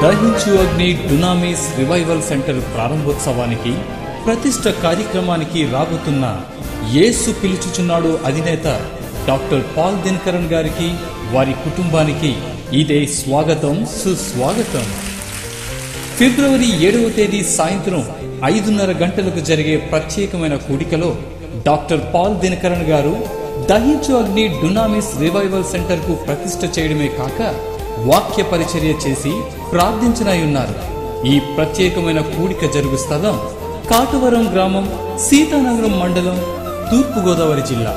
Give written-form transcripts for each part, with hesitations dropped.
దహించు అగ్ని డునామిస్ revival centre ప్రారంభోత్సవానికి ప్రతిష్ట కార్యక్రమానికి రాబోతున్న యేసు పిలుచుచున్నాడు అధినేత డాక్టర్ పాల్ దినకరన్ గారికి వారి కుటుంబానికి ఇదే స్వాగతం సుస్వాగతం. ఫిబ్రవరి 7వ తేదీ సాయంత్రం 5:30 గంటలకు జరిగే ప్రత్యేకమైన కూడికలో డాక్టర్ పాల్ దినకరన్ గారు దహించు అగ్ని డునామిస్ రివైవల్ సెంటర్ కు ప్రతిష్ట చేయడమే కాక వాక్య పరిచర్య చేసి ప్రార్థించనున్నారు. ఈ ప్రత్యేకమైన కూడిక జరుగు స్థలం కాటవరం గ్రామం, సీతానగరం మండలం, తూర్పుగోదావరి జిల్లా.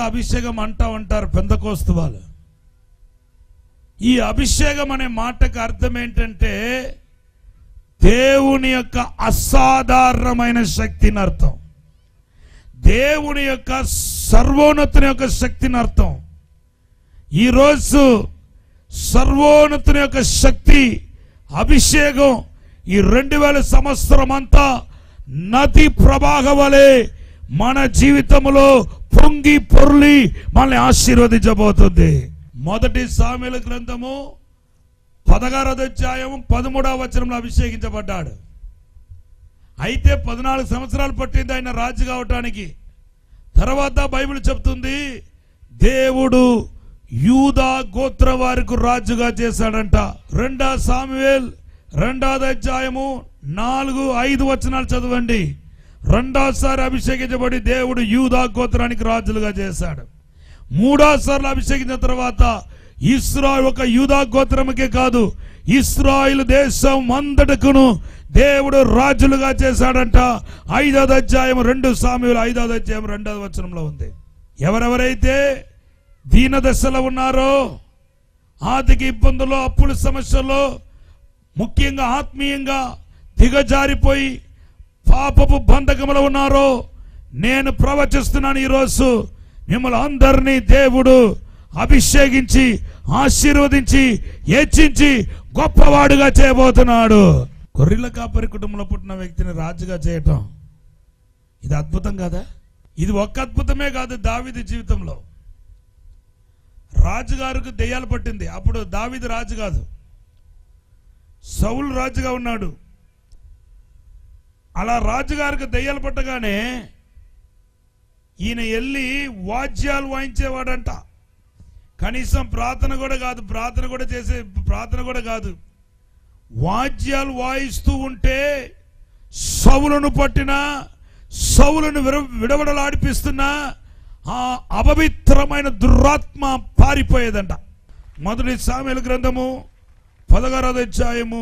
అభిషేకం అంటా ఉంటారు పెంతెకోస్తు వాళ్ళు. ఈ అభిషేకం అనే మాటకు అర్థం ఏంటంటే దేవుని యొక్క అసాధారణమైన శక్తిని అర్థం, దేవుని యొక్క సర్వోన్నతుని యొక్క శక్తిని అర్థం. ఈరోజు సర్వోన్నతుని యొక్క శక్తి అభిషేకం ఈ 2000 సంవత్సరం అంతా నది ప్రవాహ వలె మన జీవితంలో పొంగి పొర్లి మనల్ని ఆశీర్వదించబోతుంది. మొదటి సామెల గ్రంథము 16వ అధ్యాయం 13వ వచనంలో అభిషేకించబడ్డాడు. అయితే 14 సంవత్సరాలు పట్టింది ఆయన రాజు కావటానికి. తర్వాత బైబిల్ చెప్తుంది దేవుడు యూదా గోత్ర వారికి రాజుగా చేశాడంట. 2 సామువేల్ 2వ అధ్యాయము 4-5 వచనాలు చదవండి. రెండోసారి అభిషేకించబడి దేవుడు యూదా గోత్రానికి రాజులుగా చేశాడు. 3వ సార్లు అభిషేకించిన తర్వాత ఇశ్రాయేలు ఒక యూదా గోత్రముకే కాదు ఇశ్రాయేలు దేశం అంతటకును దేవుడు రాజులుగా చేశాడంట. 5వ అధ్యాయం 2 సామువేలు 5వ అధ్యాయం 2వ వచనంలో ఉంది. ఎవరెవరైతే దీన దశలో ఉన్నారో, ఆర్థిక ఇబ్బందుల్లో, అప్పుల సమస్యల్లో, ముఖ్యంగా ఆత్మీయంగా దిగజారిపోయి పాపపు బంధకములో ఉన్నారో, నేను ప్రవచిస్తున్నాను ఈరోజు మిమ్మల్ని అందరినీ దేవుడు అభిషేకించి ఆశీర్వదించి హెచ్చించి గొప్పవాడుగా చేయబోతున్నాడు. గొర్రెల కాపరి కుటుంబంలో పుట్టిన వ్యక్తిని రాజుగా చేయటం ఇది అద్భుతం కదా. ఇది ఒక్క అద్భుతమే కాదు. దావీదు జీవితంలో రాజుగారికి దెయ్యాలు పట్టింది. అప్పుడు దావీదు రాజు కాదు, సౌలు రాజుగా ఉన్నాడు. అలా రాజుగారికి దెయ్యాలు పట్టగానే ఈయన వెళ్ళి వాద్యాలు వాయించేవాడంట. కనీసం ప్రార్థన కూడా కాదు, వాద్యాలు వాయిస్తూ ఉంటే సౌలును పట్టిన, సౌలును విడవడలాడిపిస్తున్న ఆ అపవిత్రమైన దురాత్మ పారిపోయేదంట. మొదటి సామెల గ్రంథము 16వ అధ్యాయము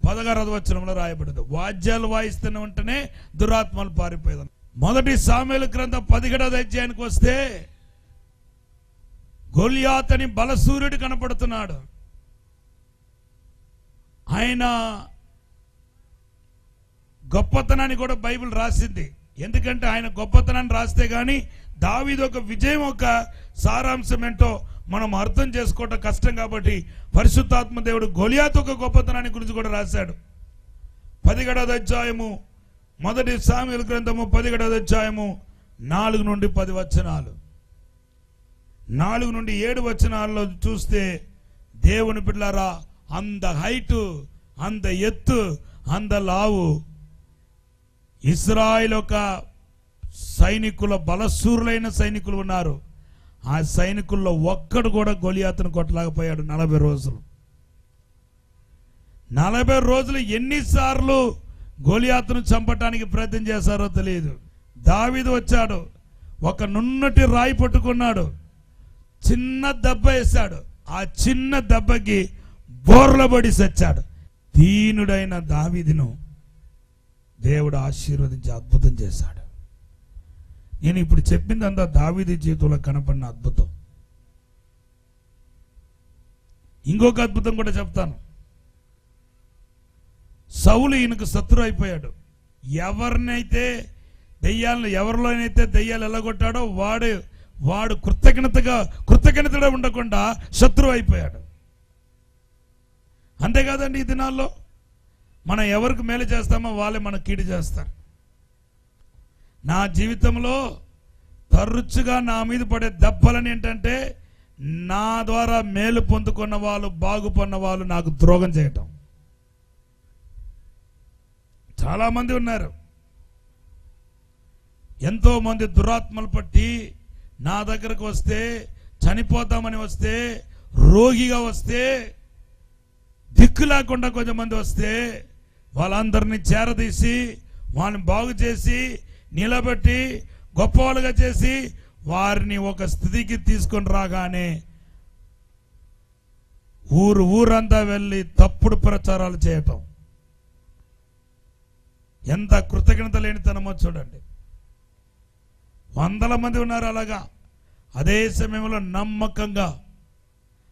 16వ వచనంలో రాయబడింది. వాద్యాలు వాయిస్తున్న వెంటనే దురాత్మలు పారిపోయేదంట. మొదటి సామెల గ్రంథం 17వ అధ్యాయానికి వస్తే గొలియాత్ అని బలసూర్యుడు కనపడుతున్నాడు. ఆయన గొప్పతనాన్ని కూడా బైబిల్ రాసింది. ఎందుకంటే ఆయన గొప్పతనాన్ని రాస్తే గాని దావీదు ఒక విజయం ఒక సారాంశం ఏంటో మనం అర్థం చేసుకోవటం కష్టం. కాబట్టి పరిశుద్ధాత్మ దేవుడు గొలియాత్ ఒక గొప్పతనాన్ని గురించి కూడా రాశాడు. 17వ అధ్యాయము మొదటి సామెల గ్రంథము 17వ అధ్యాయము 4-10 వచనాలు, 4-7 వచనాల్లో చూస్తే దేవుని బిడ్డలారా, అంత హైటు, అంత ఎత్తు, అంత లావు ఇశ్రాయేలు ఒక సైనికుల బలశూరులైన సైనికులు ఉన్నారు. ఆ సైనికుల్లో ఒక్కడు కూడా గొలియాతును కొట్టలేకపోయాడు. 40 రోజులు 40 రోజులు ఎన్నిసార్లు గొలియాతును చంపటానికి ప్రయత్నం చేశారో తెలియదు. దావీదు వచ్చాడు, ఒక నున్నటి రాయి పట్టుకున్నాడు, చిన్న దెబ్బ వేశాడు. ఆ చిన్న దెబ్బకి బోర్లబడి చచ్చాడు. దీనుడైన దావీదును దేవుడు ఆశీర్వదించి అద్భుతం చేశాడు. నేను ఇప్పుడు చెప్పిందంతా దావీదు జీవితంలో కనపడిన అద్భుతం. ఇంకొక అద్భుతం కూడా చెప్తాను. సౌలు ఈయనకు శత్రు అయిపోయాడు. ఎవరిలోనైతే దెయ్యాలు ఎల్లగొట్టాడో వాడు కృతజ్ఞతగా ఉండకుండా శత్రువు అయిపోయాడు. అంతేకాదండి, ఈ దినాల్లో మనం ఎవరికి మేలు చేస్తామో వాళ్ళే మన కీడు చేస్తారు. నా జీవితంలో తరచుగా నా మీద పడే దెబ్బలని ఏంటంటే నా ద్వారా మేలు పొందుకున్న వాళ్ళు, బాగుపడిన వాళ్ళు నాకు ద్రోహం చేయటం. చాలా మంది ఉన్నారు. ఎంతో మంది దురాత్మలు పట్టి నా దగ్గరకు వస్తే, చనిపోతామని వస్తే, రోగిగా వస్తే, దిక్కు లేకుండా కొంతమంది వస్తే వాళ్ళందరినీ చేరదీసి వాళ్ళని బాగు చేసి నిలబెట్టి గొప్పవాళ్ళుగా చేసి వారిని ఒక స్థితికి తీసుకొని రాగానే ఊరంతా వెళ్ళి తప్పుడు ప్రచారాలు చేయటం ఎంత కృతజ్ఞత లేనితనమో చూడండి. వందల మంది ఉన్నారు అలాగా. అదే సమయంలో నమ్మకంగా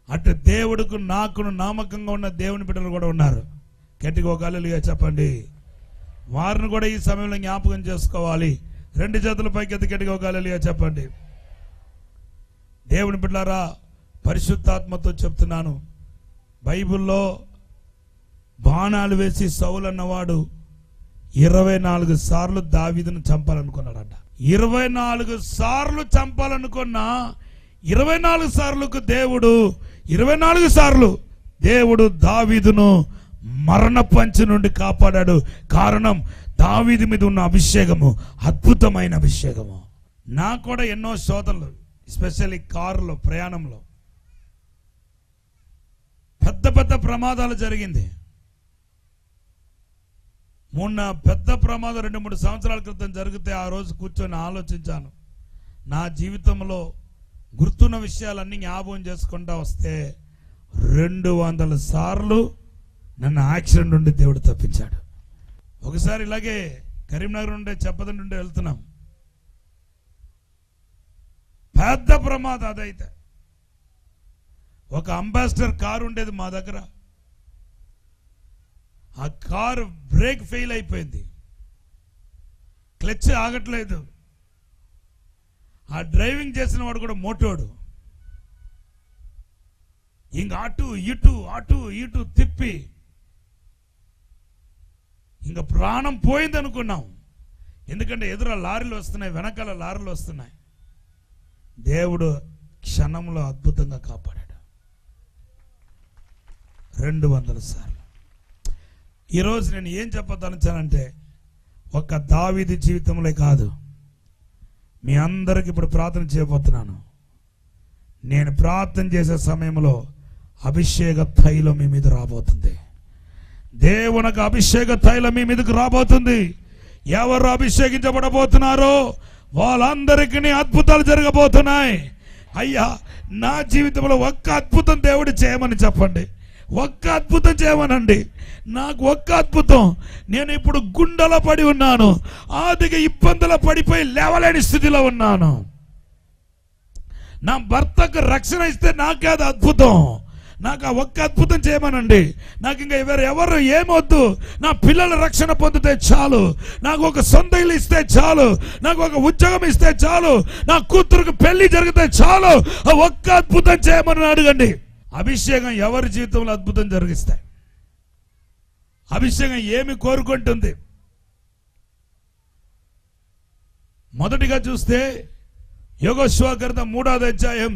అటు దేవుడికి నాకును నమ్మకంగా ఉన్న దేవుని బిడ్డలు కూడా ఉన్నారు. గట్టిగా ఒక హల్లెలూయా చెప్పండి. వారిని కూడా ఈ సమయంలో జ్ఞాపకం చేసుకోవాలి. 2 చేతుల పైకి గట్టిగా ఒక హల్లెలూయా చెప్పండి. దేవుని బిడ్డలారా, పరిశుద్ధాత్మతో చెప్తున్నాను, బైబిల్లో బాణాలు వేసి సౌలు అన్నవాడు 24 సార్లు దావీదును చంపాలనుకున్నాడంట. 24 సార్లు చంపాలనుకున్న 24 సార్లకు దేవుడు దావీదును మరణ పంచి నుండి కాపాడాడు. కారణం దావీదు మీద ఉన్న అభిషేకము అద్భుతమైన అభిషేకము. నాకు కూడా ఎన్నో శోధనలు, ఎస్పెషల్లీ కారులో ప్రయాణంలో పెద్ద ప్రమాదాలు జరిగింది. మొన్న పెద్ద ప్రమాదం 2-3 సంవత్సరాల క్రితం జరిగితే ఆ రోజు కూర్చొని ఆలోచించాను. నా జీవితంలో గుర్తున్న విషయాలన్నీ జ్ఞాపకం చేసుకుంటా వస్తే 200 సార్లు నన్ను యాక్సిడెంట్ నుండి దేవుడు తప్పించాడు. ఒకసారి ఇలాగే కరీంనగర్ నుండి చెప్పదండి నుండి వెళ్తున్నాం. పెద్ద ప్రమాదం అదైతే. ఒక అంబాసిడర్ కారు ఉండేది మా దగ్గర. ఆ కారు బ్రేక్ ఫెయిల్ అయిపోయింది, క్లచ్ ఆగట్లేదు. ఆ డ్రైవింగ్ చేసిన వాడు కూడా మోటోడు. ఇంక అటు ఇటు తిప్పి ఇంక ప్రాణం పోయింది అనుకున్నాం. ఎందుకంటే ఎదురు లారీలు వస్తున్నాయి, వెనకాల లారీలు వస్తున్నాయి. దేవుడు క్షణంలో అద్భుతంగా కాపాడాడు. 200 సార్లు. ఈరోజు నేను ఏం చెప్పదలుచానంటే, ఒక్క దావీదు జీవితంలో కాదు, మీ అందరికి ఇప్పుడు ప్రార్థన చేయబోతున్నాను. నేను ప్రార్థన చేసే సమయంలో అభిషేక తైలం మీ మీద రాబోతుంది. దేవునికి అభిషేక తైలం మీ మీదకు రాబోతుంది. ఎవరు అభిషేకించబడబోతున్నారో వాళ్ళందరికీ అద్భుతాలు జరగబోతున్నాయి. అయ్యా, నా జీవితంలో ఒక్క అద్భుతం దేవుడు చేయమని చెప్పండి. ఒక్క అద్భుతం చేయమనండి. నాకు ఒక్క అద్భుతం. నేను ఇప్పుడు గుండెలో పడి ఉన్నాను, ఆర్థిక ఇబ్బందుల పడిపోయి లేవలేని స్థితిలో ఉన్నాను. నా భర్తకు రక్షణ ఇస్తే నాకే అది అద్భుతం. నాకు ఆ ఒక్క అద్భుతం చేయమనండి. నాకు ఇంకా ఎవరు ఏమొద్దు. నా పిల్లల రక్షణ పొందితే చాలు, నాకు ఒక సొంత ఇల్లు ఇస్తే చాలు, నాకు ఒక ఉద్యోగం ఇస్తే చాలు, నా కూతురుకు పెళ్లి జరిగితే చాలు. ఆ ఒక్క అద్భుతం చేయమని అడగండి. అభిషేకం ఎవరి జీవితంలో అద్భుతం జరిగిస్తాయి. అభిషేకం ఏమి కోరుకుంటుంది? మొదటిగా చూస్తే యోగోషువ గ్రంథం 3వ అధ్యాయం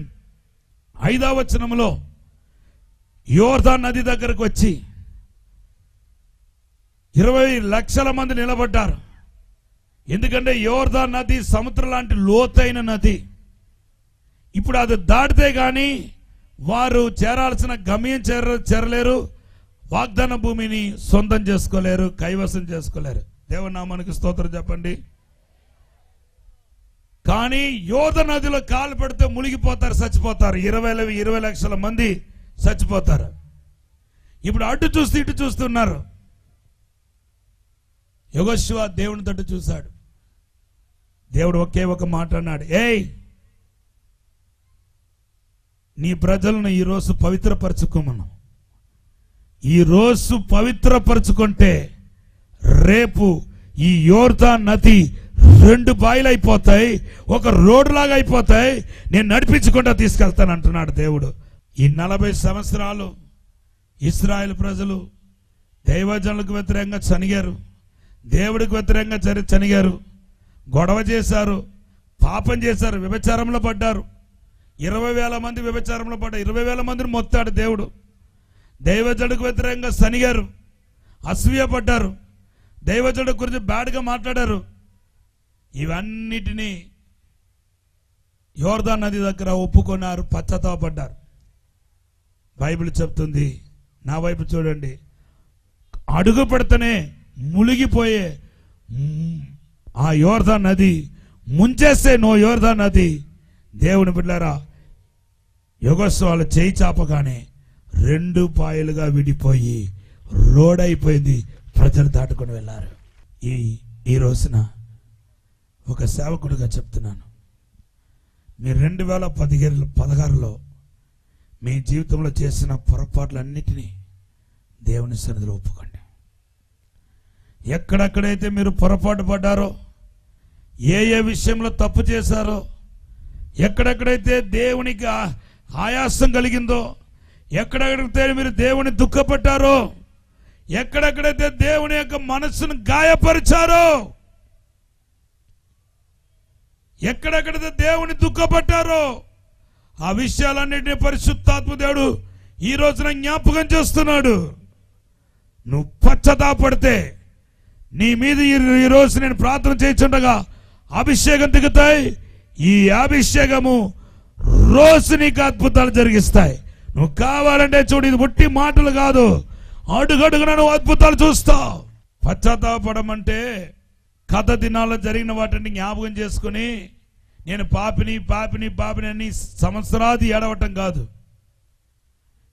5వ వచనంలో యోర్దాను నది దగ్గరకు వచ్చి 20 లక్షల మంది నిలబడ్డారు. ఎందుకంటే యోర్దాను నది సముద్రం లాంటి లోతైన నది. ఇప్పుడు అది దాటితే గాని వారు చేరాల్సిన గమ్యం చేరలేరు, వాగ్దాన భూమిని సొంతం చేసుకోలేరు, కైవసం చేసుకోలేరు. దేవుని నామానికి స్తోత్రం చెప్పండి. కానీ యోర్దాను నదిలో కాలు పెడితే మునిగిపోతారు, చచ్చిపోతారు. 20 లక్షల మంది చచ్చిపోతారు. ఇప్పుడు అటు చూస్తూ ఇటు చూస్తున్నారు. యెహోషువ దేవుని తట్టు చూశాడు. దేవుడు ఒకే ఒక మాట అన్నాడు, ఏయ్, నీ ప్రజలను ఈరోజు పవిత్రపరచుకోమను. ఈరోజు పవిత్రపరచుకుంటే రేపు ఈ యోర్దాను నది 2 బాయిలు అయిపోతాయి, ఒక రోడ్డు లాగా అయిపోతాయి. నేను నడిపించుకుంటా తీసుకెళ్తాను అంటున్నాడు దేవుడు. ఈ 40 సంవత్సరాలు ఇశ్రాయేలు ప్రజలు దైవజనులకు వ్యతిరేకంగా చనిగారు, దేవుడికి వ్యతిరేకంగా చనిగారు, గొడవ చేశారు, పాపం చేశారు, వ్యభిచారంలో పడ్డారు. 20,000 మంది వ్యభిచారంలో పడ్డారు. 20,000 మందిని మొత్తాడు దేవుడు. దైవజనుడికి వ్యతిరేకంగా చనిగారు, అసూయపడ్డారు, దైవజనుడి గురించి బ్యాడ్గా మాట్లాడారు. ఇవన్నిటినీ యోర్దాను నది దగ్గర ఒప్పుకున్నారు, పశ్చాత్తాపడ్డారు. బైబిల్ చెప్తుంది, నా వైపు చూడండి, అడుగు పెడితేనే మునిగిపోయే ఆ యోర్దాను నది ముంచేస్తే యోర్దాను నది దేవుని బిడ్డలారా యోగస్వాలు చేయి చాపగానే 2 పాయలుగా విడిపోయి రోడ్ అయిపోయింది. ప్రజలు దాటుకొని వెళ్ళారు. ఈ రోజున ఒక సేవకుడిగా చెప్తున్నాను, మీరు 2016లో మీ జీవితంలో చేసిన పొరపాట్లన్నిటినీ దేవుని సన్నిధిలో ఒప్పుకోండి. ఎక్కడెక్కడైతే మీరు పొరపాటు పడ్డారో, ఏ విషయంలో తప్పు చేశారో, ఎక్కడెక్కడైతే దేవునికి ఆయాసం కలిగిందో, ఎక్కడెక్కడైతే మీరు దేవుని దుఃఖపడ్డారో, ఎక్కడెక్కడైతే దేవుని యొక్క మనస్సును గాయపరిచారో, ఎక్కడెక్కడైతే దేవుని దుఃఖపడ్డారో, ఆ విషయాలన్నింటినీ పరిశుద్ధాత్మ దేవుడు ఈ రోజున జ్ఞాపకం చేస్తున్నాడు. నువ్వు పశ్చాత్తాపడితే నీ మీద ఈ రోజు నేను ప్రార్థన చేయించుండగా అభిషేకం దిగుతాయి. ఈ అభిషేకము రోజు నీకు అద్భుతాలు జరిగిస్తాయి. నువ్వు కావాలంటే చూడు, ఇది ఒట్టి మాటలు కాదు, అడుగడుగున నువ్వు అద్భుతాలు చూస్తావు. పశ్చాత్తాపడం అంటే కథ దినాల్లో జరిగిన వాటిని జ్ఞాపకం చేసుకుని నేను పాపిని అని సంవత్సరాది ఏడవటం కాదు.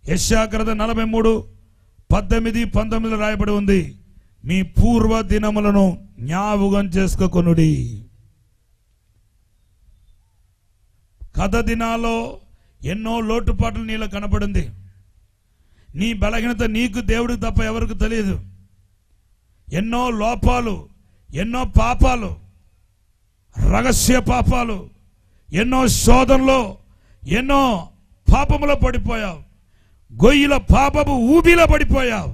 యెషయా గ్రంథం 43:18-19 రాయబడి ఉంది, మీ పూర్వ దినములను జ్ఞాపకం చేసుకోకొనుడి. కథ దినాల్లో ఎన్నో లోటుపాట్లు నీలో కనపడింది. నీ బలహీనత నీకు దేవుడికి తప్ప ఎవరికి తెలియదు. ఎన్నో లోపాలు, ఎన్నో పాపాలు, రహస్య పాపాలు, ఎన్నో శోధనలో, ఎన్నో పాపములో పడిపోయావు. గొయ్యిల పాపము ఊబిలో పడిపోయావు.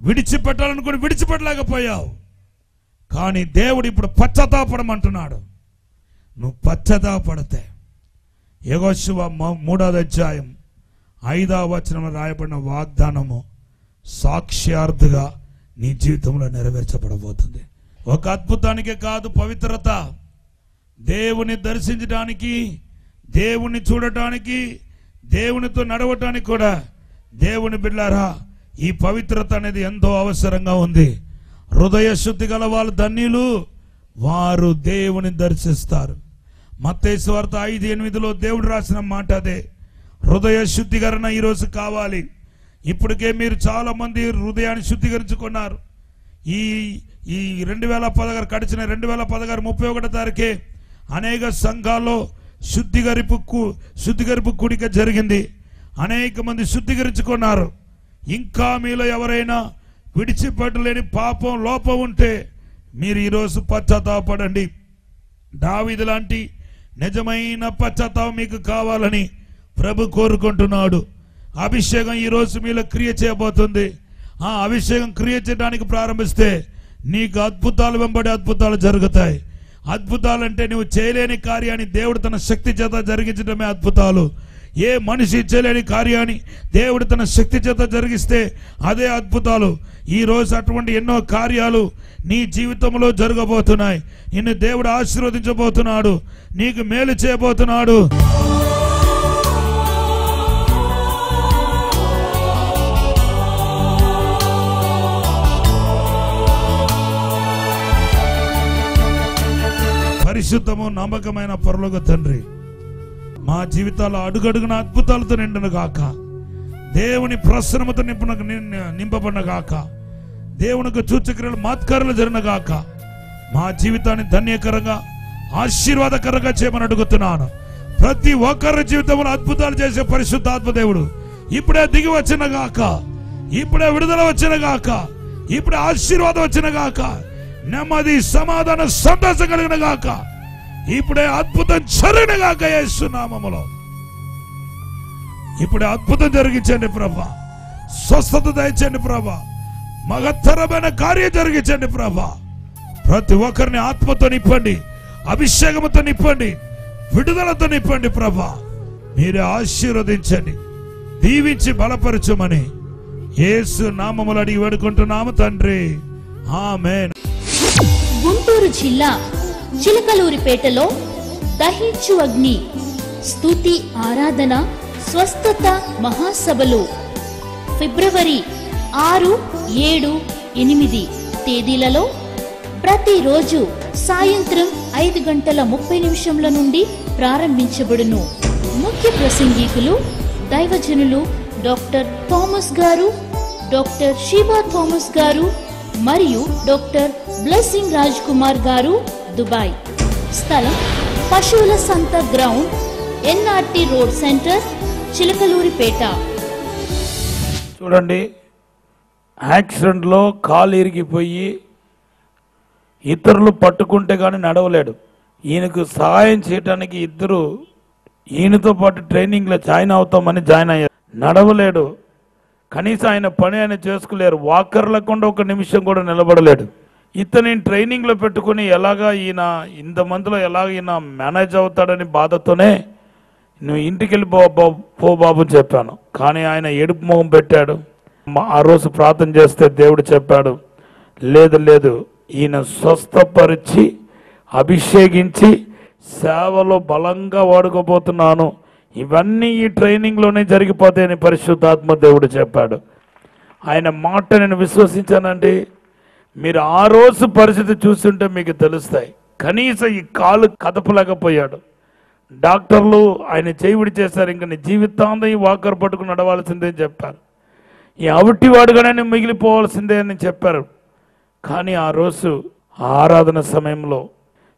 విడిచిపెట్టాలనుకుని విడిచిపెట్టలేకపోయావు. కానీ దేవుడు ఇప్పుడు పశ్చాత్తాపడమంటున్నాడు. నువ్వు పశ్చాత్తాపడితే యెహోషువ 3వ అధ్యాయం 5వ వచనంలో రాయబడిన వాగ్దానము సాక్ష్యార్థుగా నీ జీవితంలో నెరవేర్చబడబోతుంది. ఒక అద్భుతానికే కాదు, పవిత్రత, దేవుని దర్శించడానికి, దేవుని చూడటానికి, దేవునితో నడవటానికి కూడా దేవుని బిడ్డలారా ఈ పవిత్రత అనేది ఎంతో అవసరంగా ఉంది. హృదయ శుద్ధి గల వాళ్ళు ధన్యులు, వారు దేవుని దర్శిస్తారు. మత్తయి సువార్త 5:8 దేవుడు రాసిన మాట అదే. హృదయ శుద్ధీకరణ ఈరోజు కావాలి. ఇప్పటికే మీరు చాలా మంది హృదయాన్ని శుద్ధీకరించుకున్నారు. ఈ 2016 గడిచిన 2016 31వ తారీఖే అనేక సంఘాల్లో శుద్ధీకరింపు కూడిక జరిగింది. అనేక మంది శుద్ధీకరించుకున్నారు. ఇంకా మీలో ఎవరైనా విడిచిపెట్టలేని పాపం, లోపం ఉంటే మీరు ఈరోజు పశ్చాత్తాపడండి. దావీదు లాంటి నిజమైన పశ్చాత్తాపం మీకు కావాలని ప్రభు కోరుకుంటున్నాడు. అభిషేకం ఈరోజు మీలో క్రియ చేయబోతుంది. ఆ అభిషేకం క్రియ చేయడానికి ప్రారంభిస్తే నీకు అద్భుతాలు వెంబడి అద్భుతాలు జరుగుతాయి. అద్భుతాలంటే నువ్వు చేయలేని కార్యాన్ని దేవుడు తన శక్తి చేత జరిగించడమే అద్భుతాలు. ఏ మనిషి చేయలేని కార్యాన్ని దేవుడు తన శక్తి చేత జరిగిస్తే అదే అద్భుతాలు. ఈ రోజు అటువంటి ఎన్నో కార్యాలు నీ జీవితంలో జరగబోతున్నాయి. నిన్ను దేవుడు ఆశీర్వదించబోతున్నాడు, నీకు మేలు చేయబోతున్నాడు. పరిశుద్ధము నమ్మకమైన పరలోక తండ్రి, మా జీవితాల్లో అడుగడుగున అద్భుతాలతో నిండును గాక, దేవుని ప్రసన్నముతో నింపబడిన గాక, దేవునికి సూచక్రియలు మాత్కారాలు జరిగిన గాక, మా జీవితాన్ని ధన్యకరంగా ఆశీర్వాదకరంగా చేయమని అడుగుతున్నాను. ప్రతి ఒక్కరి జీవితంలో అద్భుతాలు చేసే పరిశుద్ధాత్మ దేవుడు ఇప్పుడే దిగి వచ్చిన గాక, ఇప్పుడే విడుదల వచ్చిన గాక, ఇప్పుడే ఆశీర్వాదం వచ్చిన గాక, నెమ్మది, సమాధానం, సంతోషం కలిగిన గాక, ఇప్పుడే అద్భుతం జరిగిన గాక. యేసు నామములో ఇప్పుడే అద్భుతం జరిగించండి ప్రభా. స్వస్థత దయచేయండి ప్రభా. మహత్తరమైన కార్యం జరిగించండి ప్రభా. ప్రతి ఒక్కరిని ఆత్మతో నింపండి, అభిషేకంతో నింపండి, విడుదలతో నింపండి ప్రభా. మీరే ఆశీర్వదించండి, దీవించి బలపరచమని యేసు నామములో అడిగి వేడుకుంటున్నాము తండ్రి, ఆమేన్. గుంటూరు జిల్లా చిలకలూరిపేటలో దహించు అగ్ని స్తుతి ఆరాధన స్వస్థత మహాసభలు ఫిబ్రవరి 6, 7, 8 తేదీలలో ప్రతిరోజు సాయంత్రం 5:30 నుండి ప్రారంభించబడును. ముఖ్య ప్రసంగికులు దైవజనులు డాక్టర్ థామస్ గారు, డాక్టర్ షీబా థామస్ గారు మరియు డాక్టర్ బ్లెస్సింగ్ రాజ్ కుమార్ గారు, దుబాయ్. స్థలం పశువుల సంత ground, NRT road centre, Chilakaluripet. చూడండి, యాక్సిడెంట్లో కాలు ఇరిగిపోయి ఇతరులు పట్టుకుంటే కానీ నడవలేడు. ఈయనకు సహాయం చేయడానికి ఇద్దరు ఈయనతో పాటు ట్రైనింగ్లో జాయిన్ అవుతామని జాయిన్ అయ్యారు. నడవలేడు, కనీసం ఆయన పని ఆయన చేసుకోలేరు. వాకర్ లేకుండా ఒక నిమిషం కూడా నిలబడలేడు. ఇతని ట్రైనింగ్లో పెట్టుకుని ఎలాగా ఈయన ఇంతమందిలో ఎలాగ ఈయన మేనేజ్ అవుతాడని బాధతోనే నువ్వు ఇంటికి వెళ్ళి పో బాబు చెప్పాను. కానీ ఆయన ఏడుపు మొహం పెట్టాడు. ఆ రోజు ప్రార్థన చేస్తే దేవుడు చెప్పాడు, లేదు లేదు, ఈయన స్వస్థపరిచి అభిషేకించి సేవలో బలంగా వాడుకోబోతున్నాను, ఇవన్నీ ఈ ట్రైనింగ్లోనే జరిగిపోతాయని పరిశుద్ధాత్మ దేవుడు చెప్పాడు. ఆయన మాట నేను విశ్వసించానండి. మీరు ఆ రోజు పరిస్థితి చూస్తుంటే మీకు తెలుస్తాయి. కనీసం ఈ కాలు కదపలేకపోయాడు. డాక్టర్లు ఆయన చేయివిడి చేశారు, ఇంకా నీ జీవితాంతం ఈ వాకర్ పట్టుకుని నడవాల్సిందే అని చెప్పారు. ఈ అవిటివాడుగానే మిగిలిపోవాల్సిందే అని చెప్పారు. కానీ ఆ రోజు ఆరాధన సమయంలో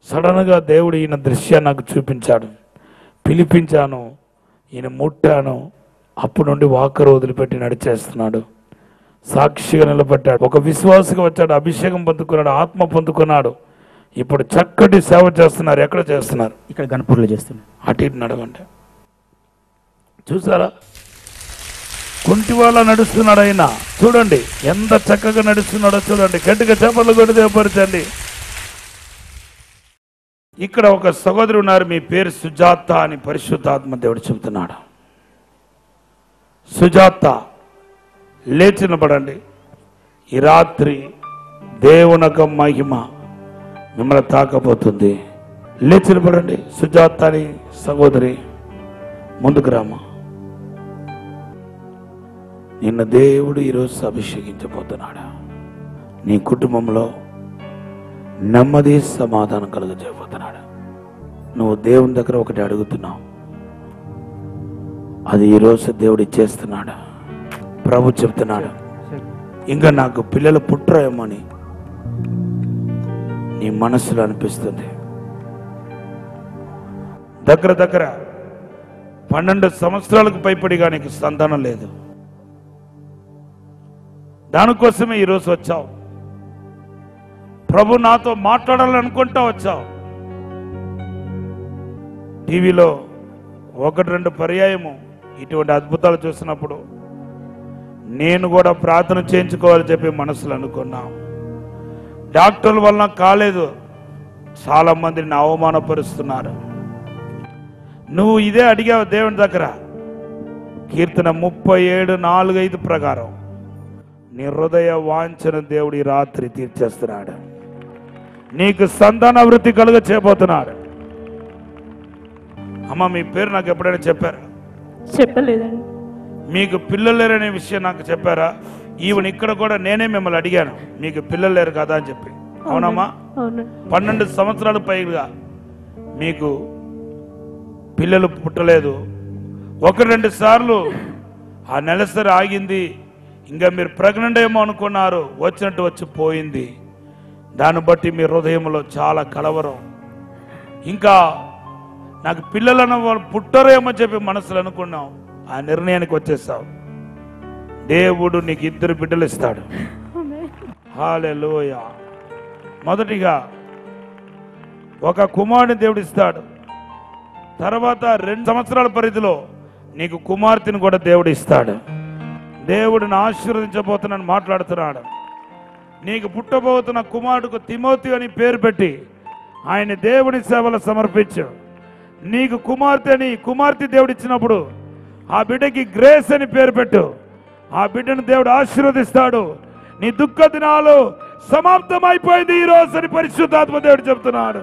సడన్గా దేవుడు ఈయన దృశ్యాన్ని నాకు చూపించాడు. పిలిపించాను, ఈయన ముట్టాను. అప్పుడు నుండి వాకర్ వదిలిపెట్టి నడిచేస్తున్నాడు. సాక్షిగా నిలబడ్డాడు. ఒక విశ్వాసగా వచ్చాడు, అభిషేకం పొందుకున్నాడు, ఆత్మ పొందుకున్నాడు. ఇప్పుడు చక్కటి సేవ చేస్తున్నారు. ఎక్కడ చేస్తున్నారు? ఇక్కడ గణపూర్లో చేస్తున్నారు. అటు ఇటు నడవండి. చూసారా, కుంటి వాళ్ళ నడుస్తున్నాడు ఆయన. చూడండి ఎంత చక్కగా నడుస్తున్నాడో చూడండి. గట్టిగా చేపలు కొట్టి దేవపరచండి. ఇక్కడ ఒక సహోదరు ఉన్నారు, మీ పేరు సుజాత అని పరిశుద్ధాత్మ దేవుడు చెబుతున్నాడు. సుజాత, లేచి నిలబడండి. ఈ రాత్రి దేవునక మహిమ మిమ్మల్ని తాకబోతుంది. లేచి నిలబడండి. సుజాత అని సహోదరి, ముందుకు రామా. నిన్న దేవుడు ఈరోజు అభిషేకించబోతున్నాడు. నీ కుటుంబంలో నెమ్మది సమాధానం కలుగజేయబోతున్నాడు. నువ్వు దేవుని దగ్గర ఒకటి అడుగుతున్నావు, అది ఈరోజు దేవుడు ఇచ్చేస్తున్నాడు. ప్రభు చెప్తున్నాడు, ఇంకా నాకు పిల్లలు పుట్టరేమని నీ మనసులో అనిపిస్తుంది. దగ్గర దగ్గర 12 సంవత్సరాలకు పైపడిగా నీకు సంతానం లేదు. దానికోసమే ఈరోజు వచ్చావు. ప్రభు నాతో మాట్లాడాలనుకుంటా వచ్చావు. టీవీలో 1-2 పర్యాయము ఇటువంటి అద్భుతాలు చూసినప్పుడు నేను కూడా ప్రార్థన చేయించుకోవాలని చెప్పి మనసులో అనుకున్నాం. డాక్టర్ల వలన కాలేదు, చాలా మందిని అవమానపరుస్తున్నారు. నువ్వు ఇదే అడిగావు దేవుని దగ్గర. కీర్తన 37:4-5 ప్రకారం నీ హృదయ వాంఛను దేవుడు ఈ రాత్రి తీర్చేస్తున్నాడు. నీకు సంతాన వృత్తి కలుగ చేయబోతున్నాడు. అమ్మ, మీ పేరు నాకు ఎప్పుడైనా చెప్పారా? చెప్పలేదండి. మీకు పిల్లలు లేరనే విషయం నాకు చెప్పారా? ఈవెన్ ఇక్కడ కూడా నేనే మిమ్మల్ని అడిగాను, మీకు పిల్లలు లేరు కదా అని చెప్పి. అవునమ్మా? 12 సంవత్సరాలు పైగా మీకు పిల్లలు పుట్టలేదు. 1-2 సార్లు ఆ నెలసరి ఆగింది. ఇంకా మీరు ప్రెగ్నెంట్ ఏమో అనుకున్నారు, వచ్చినట్టు వచ్చి పోయింది. దాన్ని బట్టి మీ హృదయంలో చాలా కలవరం. ఇంకా నాకు పిల్లలను వాళ్ళు పుట్టరేమో చెప్పి మనసులో అనుకున్నావు. ఆ నిర్ణయానికి వచ్చేసావు. దేవుడు నీకు 2 బిడ్డలు ఇస్తాడు. హల్లెలూయా. మొదటిగా ఒక కుమారుని దేవుడు ఇస్తాడు. తర్వాత 2 సంవత్సరాల పరిధిలో నీకు కుమార్తెను కూడా దేవుడు ఇస్తాడు. దేవుడిని ఆశీర్వదించబోతున్నాను మాట్లాడుతున్నాడు. నీకు పుట్టబోతున్న కుమారుడుకు తిమోతి అని పేరు పెట్టి ఆయన దేవుని సేవలు సమర్పించు. నీకు కుమార్తె దేవుడు ఇచ్చినప్పుడు ఆ బిడ్డకి గ్రేస్ అని పేరు పెట్టు. ఆ బిడ్డను దేవుడు ఆశీర్వదిస్తాడు. నీ దుఃఖ దినాలు సమాప్తం అయిపోయింది ఈ రోజు అని పరిశుద్ధాత్మ దేవుడు చెప్తున్నాడు.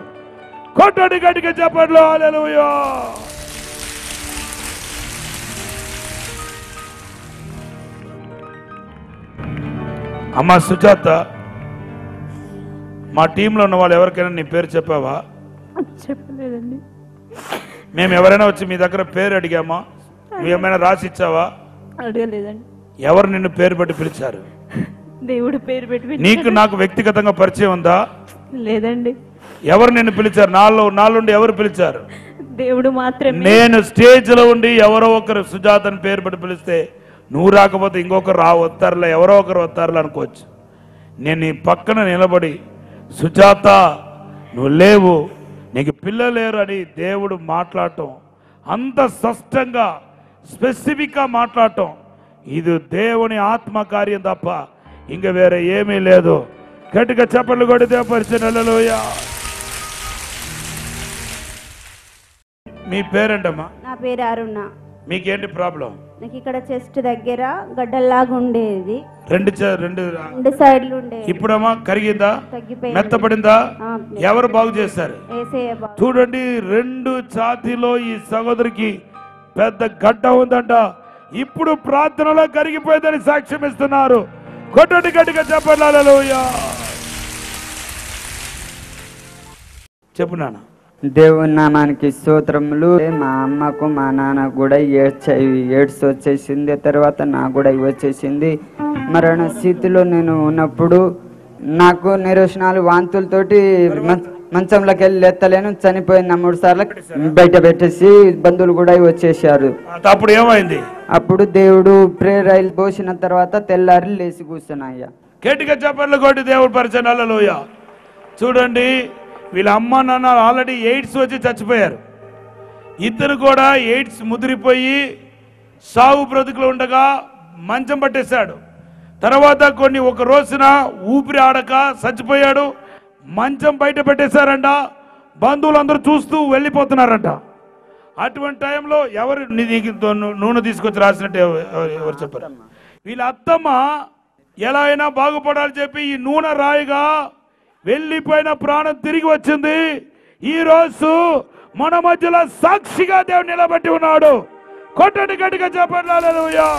కొట్టడి గట్టిగా చెప్పండి హల్లెలూయా. అమ్మా సుజాత, మా టీంలో ఉన్న వాళ్ళు ఎవరికైనా నీ పేరు చెప్పావా? చెప్పలేదండి. మేము ఎవరైనా వచ్చి మీ దగ్గర పేరు అడిగామా? నువ్వేమైనా రాసి ఇచ్చావా? అడగలేదండి. ఎవరు నిన్ను పేరు పెట్టి పిలిచారు? దేవుడు పేరు పెట్టి. నీకు నాకు వ్యక్తిగతంగా పరిచయం ఉందా? లేదండి. ఎవరు నిన్ను పిలిచారు? నాలుండి ఎవరు పిలిచారు? దేవుడు మాత్రమే. నేను స్టేజ్ లో ఉండి ఎవరో ఒకరు సుజాతని పేరు పెట్టి పిలిస్తే నువ్వు రాకపోతే ఇంకొకరు వస్తారులే, ఎవరో ఒకరు వస్తారులే అనుకోవచ్చు. నేను నీ పక్కన నిలబడి సుజాత నువ్వు లేవు, నీకు పిల్లలు లేరు అని దేవుడు మాట్లాడటం, అంత స్పష్టంగా స్పెసిఫిక్గా మాట్లాడటం, ఇది దేవుని ఆత్మకార్యం తప్ప ఇంక వేరే ఏమీ లేదు. గట్టిగా చప్పట్లు కొడితే పరిచయం. హల్లెలూయా. మీ పేరేంటమ్మా? నా పేరు అరుణ. మీకేంటి ప్రాబ్లం? నాకు ఇక్కడ చెస్ట్ దగ్గర గడ్డల్లాగా ఉండేది, రెండు సైడ్లు ఉండేది. ఇప్పుడమ్మా కరిగిందా? తగ్గిపోయింది. మెత్తపడిందా? ఎవరు బాగు చేస్తారు? చూడండి, రెండు ఛాతీలో ఈ సహోదరికి పెద్ద గడ్డ ఉందంట. ఇప్పుడు ప్రార్థనలో కరిగిపోయిందని సాక్ష్యం ఇస్తున్నారు. కొట్టండి గట్టిగా చెప్పండి హల్లెలూయా. చెప్పు నాన్న. దేవుని నామానికి స్తోత్రములు. మా అమ్మకు మా నాన్నకు కూడా ఎయిడ్స్ వచ్చేసింది. తర్వాత నాకు కూడా వచ్చేసింది. మరణ స్థితిలో నేను ఉన్నప్పుడు నాకు నిరోషణాలు వాంతులతోటి మంచంలోకి వెళ్ళి ఎత్తలేను, చనిపోయిన 3 సార్లు బయట పెట్టేసి బంధువులు కూడా వచ్చేసారు. అప్పుడు ఏమైంది? అప్పుడు దేవుడు ప్రేరైలు పోసిన తర్వాత తెల్లారి లేచి కూర్చున్నాయ్యా. గట్టిగా చెప్పండి కొట్టి దేవుడు పరిచయం. హల్లెలూయా. చూడండి, వీళ్ళ అమ్మ నాన్న ఆల్రెడీ ఎయిడ్స్ వచ్చి చచ్చిపోయారు. ఇద్దరు కూడా ఎయిడ్స్ ముదిరిపోయి సాగు బ్రతుకులు ఉండగా మంచం పట్టేశాడు. తర్వాత ఒక రోజున ఊపిరి ఆడక చచ్చిపోయాడు. మంచం బయట పెట్టేశారంట. బంధువులందరూ చూస్తూ వెళ్ళిపోతున్నారంట. అటువంటి టైంలో ఎవరు నూనె తీసుకొచ్చి రాసినట్టు ఎవరు చెప్పారు? వీళ్ళ అత్తమ్మ ఎలా అయినా బాగుపడాలని చెప్పి ఈ నూనె రాయిగా వెళ్ళిపోయిన ప్రాణం తిరిగి వచ్చింది. ఈ రోజు మన మధ్యలో సాక్షిగా దేవుడు నిలబెట్టి ఉన్నాడు. కొట్టండి గట్టిగా చెప్పండి హల్లెలూయా.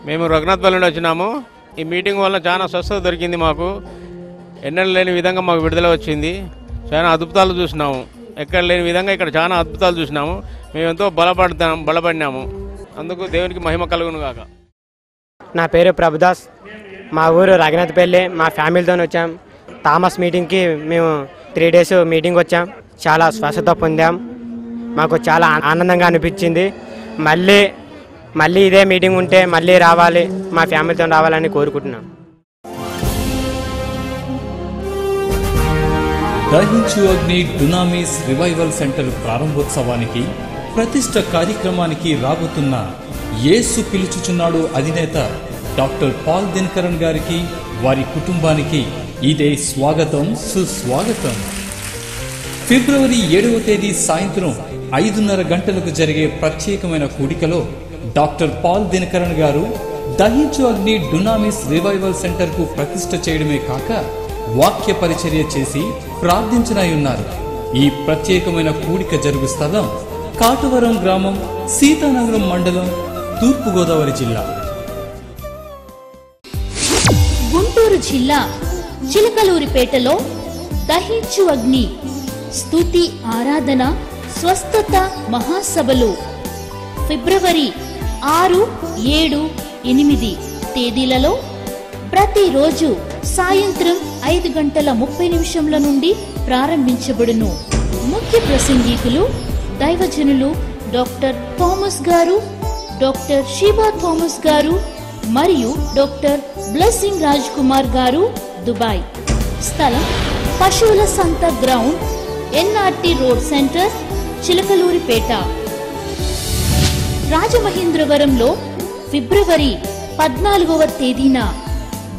మేము రఘునాథ్పల్లి నుండి వచ్చినాము. ఈ మీటింగ్ వల్ల చాలా స్వస్థత దొరికింది. మాకు ఎన్నడూ లేని విధంగా మాకు విడుదల వచ్చింది. చాలా అద్భుతాలు చూసినాము. ఎక్కడ లేని విధంగా ఇక్కడ చాలా అద్భుతాలు చూసినాము. మేము ఎంతో బలపడినాము. అందుకు దేవునికి మహిమ కలుగును గాక. నా పేరు ప్రభుదాస్. మా ఊరు రఘునాథ్పల్లి. మా ఫ్యామిలీతో వచ్చాం. థామస్ మీటింగ్కి మేము 3 డేస్ మీటింగ్ వచ్చాం. చాలా స్వస్థత పొందాం. మాకు చాలా ఆనందంగా అనిపించింది. మళ్ళీ ఇదే మీటింగ్ ఉంటే మళ్ళీ రావాలి, మా ఫ్యామిలీతో రావాలని కోరుకుంటున్నాం. దహించు అగ్ని డునామిస్ రివైవల్ సెంటర్ ప్రారంభోత్సవానికి ప్రతిష్ట కార్యక్రమానికి రాబోతున్న యేసు పిలుచుచున్నాడు అధినేత డాక్టర్ పాల్ దినకరన్ గారికి, వారి కుటుంబానికి ఇదే స్వాగతం, సుస్వాగతం. ఫిబ్రవరి 7వ తేదీ సాయంత్రం 5:30 గంటలకు జరిగే ప్రత్యేకమైన కూడికలో డాక్టర్ పాల్ దినకరన్ గారు దహించు అగ్ని డునామిస్ రివైవల్ సెంటర్ కు ప్రతిష్ట చేయడమే కాక వాక్య పరిచర్య చేసి ప్రార్థించనున్నారు. ఈ ప్రత్యేకమైన కూడిక జరుగు స్థలం కాటవరం గ్రామం, సీతానగరం మండలం, తూర్పుగోదావరి జిల్లా. గుంటూరు జిల్లా చిలకలూరిపేటలో దహించు అగ్ని స్తుతి ఆరాధన స్వస్థత మహాసభలు ఫిబ్రవరి 6, 7, 8 తేదీలలో ప్రతిరోజు సాయంత్రం 5:30 నుండి ప్రారంభించబడును. ముఖ్య ప్రసంగికులు దైవజనులు డాక్టర్ థామస్ గారు, డాక్టర్ షీబా థామస్ గారు మరియు డాక్టర్ బ్లెస్సింగ్ రాజ్ కుమార్ గారు, దుబాయ్. స్థలం పశువుల సంత ground, NRT road centre, Chilakaluripet. రాజమహేంద్రవరంలో ఫిబ్రవరి 14వ తేదీన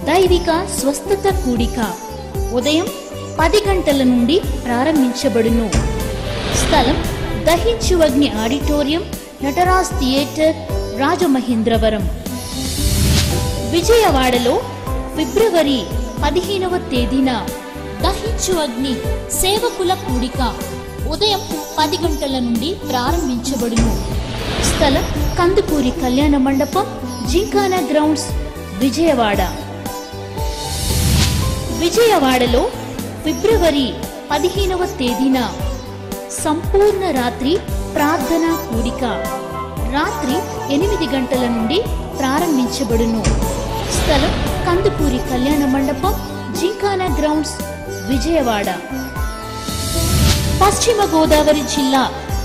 దైవిక స్వస్థత కూడిక ఉదయం 10 గంటల నుండి ప్రారంభించబడును. స్థలం దహించు అగ్ని ఆడిటోరియం, నటరాజ్ థియేటర్, రాజమహేంద్రవరం. విజయవాడలో ఫిబ్రవరి 15వ తేదీన దహించు అగ్ని సేవకుల కూడిక ఉదయం 10 గంటల నుండి ప్రారంభించబడును. స్థలం కందుకూరి కళ్యాణ మండపం, జింకానా గ్రౌండ్స్, విజయవాడ. విజయవాడలో ఫిబ్రవరి 15వ తేదీన సంపూర్ణ రాత్రి ప్రార్థన కూడిక రాత్రి 8 గంటల నుండి ప్రారంభించబడును. స్థలం కందుకూరి కళ్యాణ మండపం, జింకానా గ్రౌండ్స్, విజయవాడ. పశ్చిమ గోదావరి జిల్లా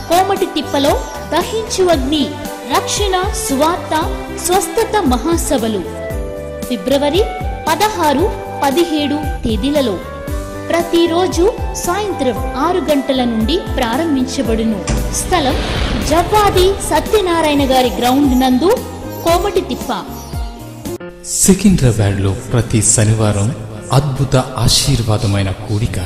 కోమటితిప్పలో దహించు అగ్ని రక్షణ సువార్త స్వస్థత మహాసభలు ఫిబ్రవరి 16, 17 తేదీలలో ప్రతిరోజు సాయంత్రం 6 గంటల నుండి ప్రారంభించబడును. స్థలం జవ్వాది సత్యనారాయణ గారి గ్రౌండ్ నందు, కోమటితిప్ప. సికింద్రాబాద్ లో ప్రతి శనివారం అద్భుత ఆశీర్వాదమైన కూడిక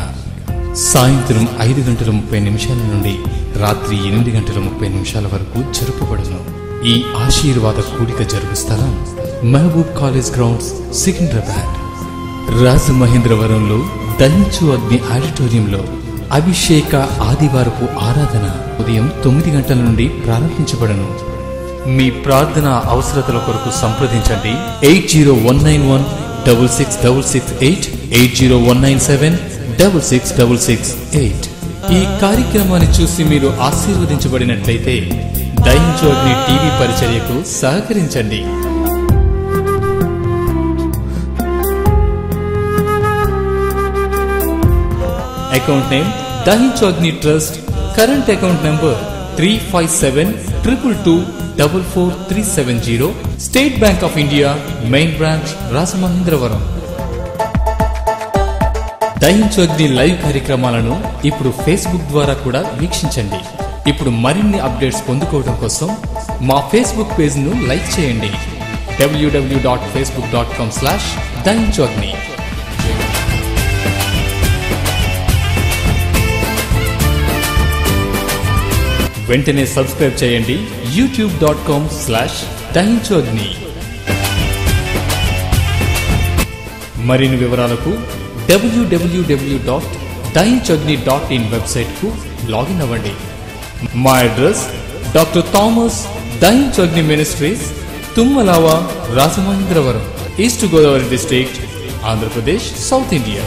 సాయంత్రం 5:30 నుండి రాత్రి 8:30 వరకు జరుపబడును. ఈ ఆశీర్వాద కూడిక జరుగు స్థలం మహబూబ్ కాలేజ్ గ్రౌండ్స్, సికింద్రాబాద్. రాజమహేంద్రవరంలో దహించు అగ్ని ఆడిటోరియంలో అభిషేక ఆదివారపు ఆరాధన ఉదయం 9 గంటల నుండి ప్రారంభించబడును. మీ ప్రార్థన అవసరతల కొరకు సంప్రదించండి 8019166668, 8019766668. ఈ కార్యక్రమాన్ని చూసి మీరు ఆశీర్వదించబడినట్లయితే దహించు అగ్ని టీవీ పరిచర్యకు సహకరించండి. Account name Dahinchu Agni trust. Current account number 3572224437. State Bank of India, main branch, Rajamahendravaram. Dahinchu Agni live కార్యక్రమాలను ఇప్పుడు ఫేస్బుక్ ద్వారా కూడా వీక్షించండి. ఇప్పుడు మరిన్ని అప్డేట్స్ పొందుకోవడం కోసం మా ఫేస్బుక్ పేజ్ ను లైక్ చేయండి. www.facebook.com/దహించు అగ్ని. వెంటనే సబ్స్క్రైబ్ చేయండి youtube.com/దహించు అగ్ని. మరిన్ని వివరాలకు www.dahinchagni.in వెబ్సైట్ కు లాగిన్ అవ్వండి. మా address doctor Thomas Dahinchu Agni ministries, Tummalava, Rajamahendravaram, East Godavari district, Andhra Pradesh, South India.